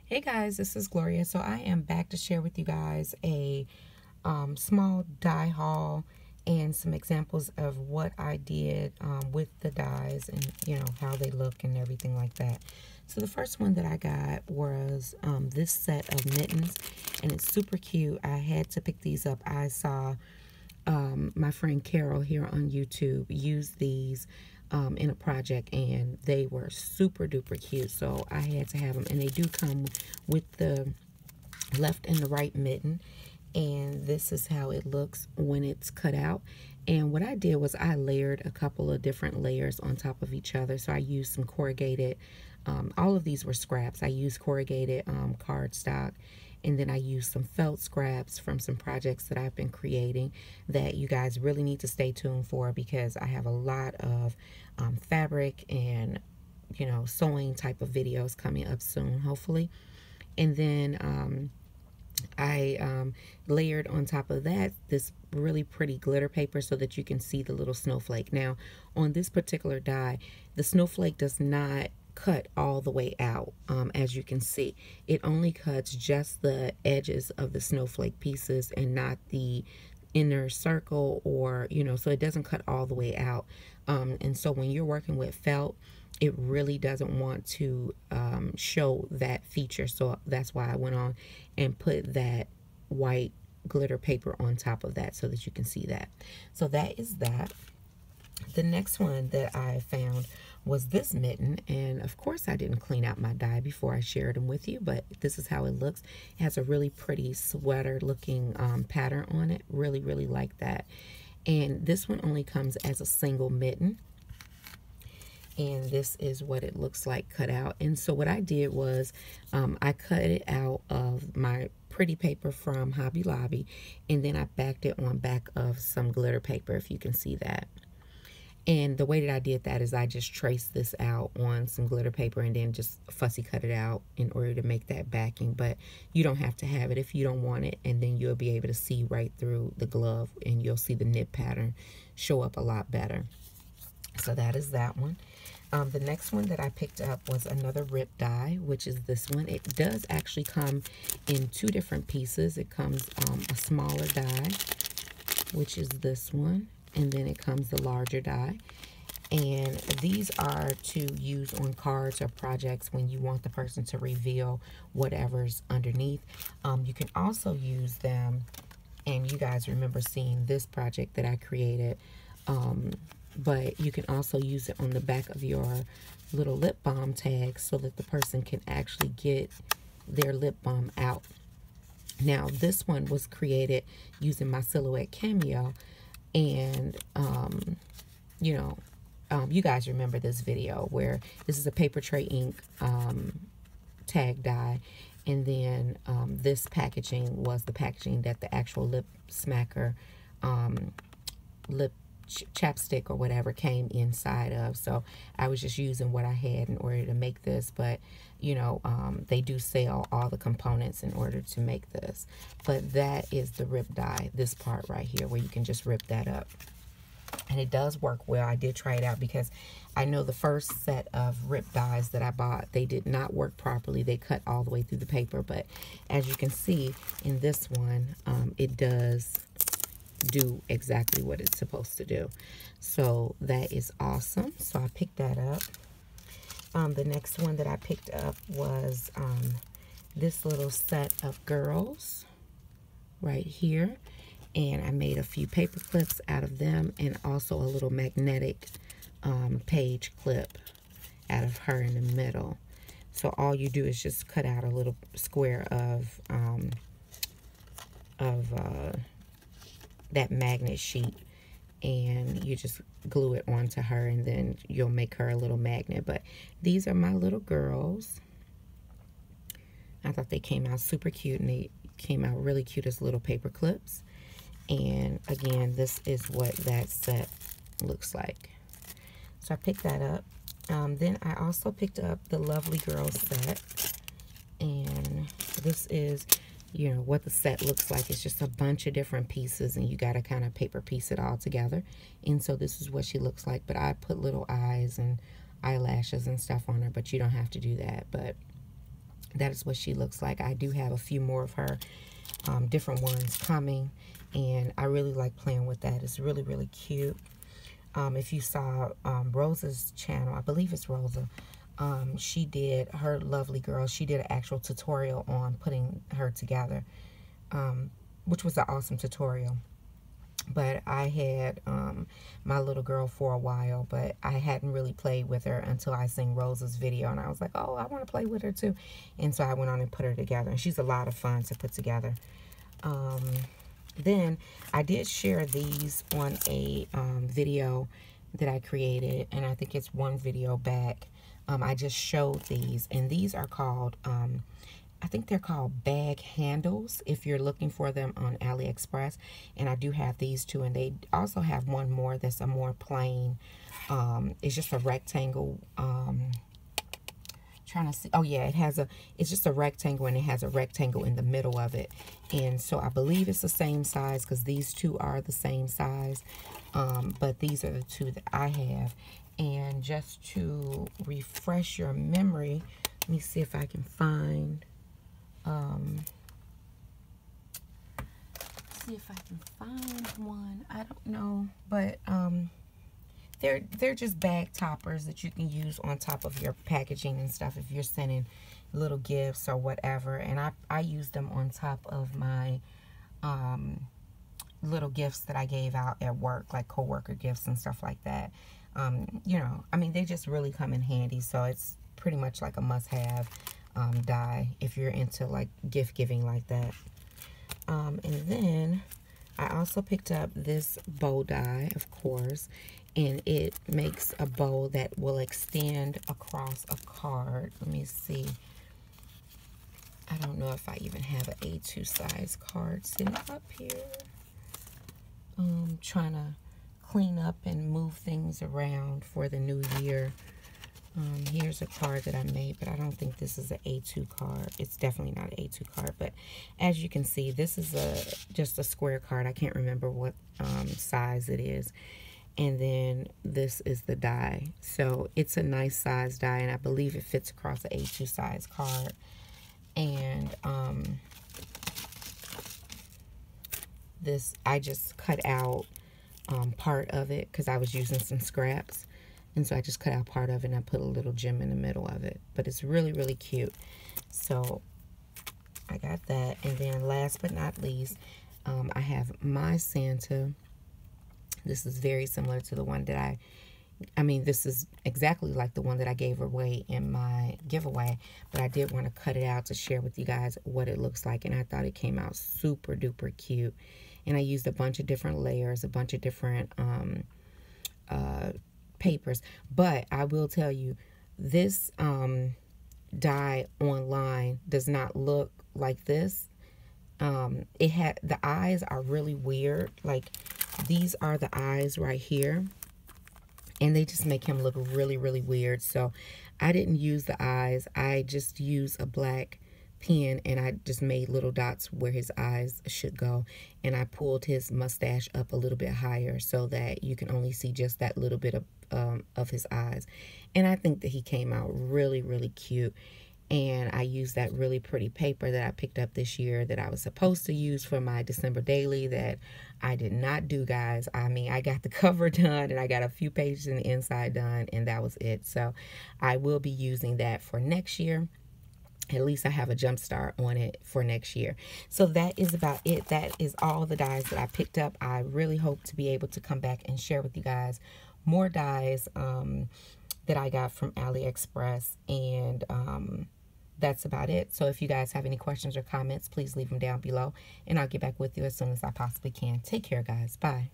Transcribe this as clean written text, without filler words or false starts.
Hey guys, this is Gloria. So I am back to share with you guys a small die haul and some examples of what I did with the dies and how they look and everything like that. So the first one that I got was this set of mittens, and it's super cute. I had to pick these up. I saw my friend Carol here on YouTube use these in a project, and they were super duper cute, so I had to have them. And they do come with the left and the right mitten, and this is how it looks when it's cut out. And what I did was I layered a couple of different layers on top of each other. So I used some corrugated, all of these were scraps. I used corrugated cardstock, and then I used some felt scraps from some projects that I've been creating that you guys really need to stay tuned for, because I have a lot of fabric and sewing type of videos coming up soon, hopefully. And then I layered on top of that this really pretty glitter paper so that you can see the little snowflake. Now, on this particular die, the snowflake does not cut all the way out. As you can see, it only cuts just the edges of the snowflake pieces and not the inner circle, or so it doesn't cut all the way out. And so when you're working with felt, it really doesn't want to show that feature. So that's why I went on and put that white glitter paper on top of that so that you can see that. So that is that. The next one that I found was this mitten, and of course I didn't clean out my die before I shared them with you, but this is how it looks. It has a really pretty sweater looking pattern on it. Really like that. And this one only comes as a single mitten, and this is what it looks like cut out. And so what I did was I cut it out of my pretty paper from Hobby Lobby, and then I backed it on back of some glitter paper, if you can see that. And the way that I did that is I just traced this out on some glitter paper and then just fussy cut it out in order to make that backing. But you don't have to have it if you don't want it, and then you'll be able to see right through the glove and you'll see the nib pattern show up a lot better. So that is that one. The next one that I picked up was another rip die, which is this one. It does actually come in two different pieces. It comes a smaller die, which is this one, and then it comes the larger die. And these are to use on cards or projects when you want the person to reveal whatever's underneath. You can also use them, and you guys remember seeing this project that I created, but you can also use it on the back of your little lip balm tag so that the person can actually get their lip balm out. Now, this one was created using my Silhouette Cameo, and you guys remember this video where this is a paper tray ink tag die, and then this packaging was the packaging that the actual lip smacker lip chapstick or whatever came inside of. So I was just using what I had in order to make this, but they do sell all the components in order to make this. But that is the rip die, this part right here, where you can just rip that up. And it does work well. I did try it out because I know the first set of rip dies that I bought, they did not work properly. They cut all the way through the paper. But as you can see in this one, it does do exactly what it's supposed to do. So that is awesome. So I picked that up. The next one that I picked up was this little set of girls right here. And I made a few paper clips out of them, and also a little magnetic page clip out of her in the middle. So all you do is just cut out a little square of that magnet sheet, and you just glue it onto her, and then you'll make her a little magnet. But these are my little girls. I thought they came out super cute, and they came out really cute as little paper clips. And again, this is what that set looks like. So I picked that up. Then I also picked up the Lovely Girls set, and this is what the set looks like. It's just a bunch of different pieces, and you got to kind of paper piece it all together. And so this is what she looks like. But I put little eyes and eyelashes and stuff on her, but you don't have to do that. But that is what she looks like. I do have a few more of her different ones coming, and I really like playing with that. It's really, really cute. If you saw Rosa's channel, I believe it's Rosa, she did, her lovely girl, she did an actual tutorial on putting her together, which was an awesome tutorial. But I had my little girl for a while, but I hadn't really played with her until I seen Rosa's video, and I was like, oh, I want to play with her too. And so I went on and put her together, and she's a lot of fun to put together. Then I did share these on a video that I created, and I think it's one video back. I just showed these, and these are called, I think they're called bag handles if you're looking for them on Aliexpress. And I do have these two, and they also have one more that's a more plain, it's just a rectangle, trying to see, oh yeah, it's just a rectangle, and it has a rectangle in the middle of it. And so I believe it's the same size, because these two are the same size, but these are the two that I have. And just to refresh your memory, let me see if I can find one. I don't know, but they're just bag toppers that you can use on top of your packaging and stuff if you're sending little gifts or whatever. And I use them on top of my little gifts that I gave out at work, like coworker gifts and stuff like that. You know, I mean, they just really come in handy. So it's pretty much like a must-have die if you're into like gift giving like that. And then I also picked up this bow die, of course, and it makes a bow that will extend across a card. Let me see. I don't know if I even have an A2 size card sitting up here. Trying to clean up and move things around for the new year. Here's a card that I made, but I don't think this is an A2 card. It's definitely not an A2 card, but as you can see, this is just a square card. I can't remember what size it is. And then this is the die. So it's a nice size die, and I believe it fits across an A2 size card. And this, I just cut out part of it because I was using some scraps. And so I just cut out part of it, and I put a little gem in the middle of it. But it's really, really cute. So I got that. And then last but not least, I have my Santa. This is very similar to the one that I mean, this is exactly like the one that I gave away in my giveaway. But I did want to cut it out to share with you guys what it looks like. And I thought it came out super duper cute. And I used a bunch of different layers, a bunch of different papers. But I will tell you, this die online does not look like this. The eyes are really weird. Like, these are the eyes right here, and they just make him look really, really weird. So I didn't use the eyes. I just used a black pen, and I just made little dots where his eyes should go, and I pulled his mustache up a little bit higher so that you can only see just that little bit of his eyes. And I think that he came out really, really cute. And I used that really pretty paper that I picked up this year that I was supposed to use for my December daily that I did not do, guys. I mean, I got the cover done, and I got a few pages in the inside done, and that was it. So I will be using that for next year. At least I have a jump start on it for next year. So that is about it. That is all the dies that I picked up. I really hope to be able to come back and share with you guys more dies that I got from AliExpress. And that's about it. So if you guys have any questions or comments, please leave them down below, and I'll get back with you as soon as I possibly can. Take care, guys. Bye.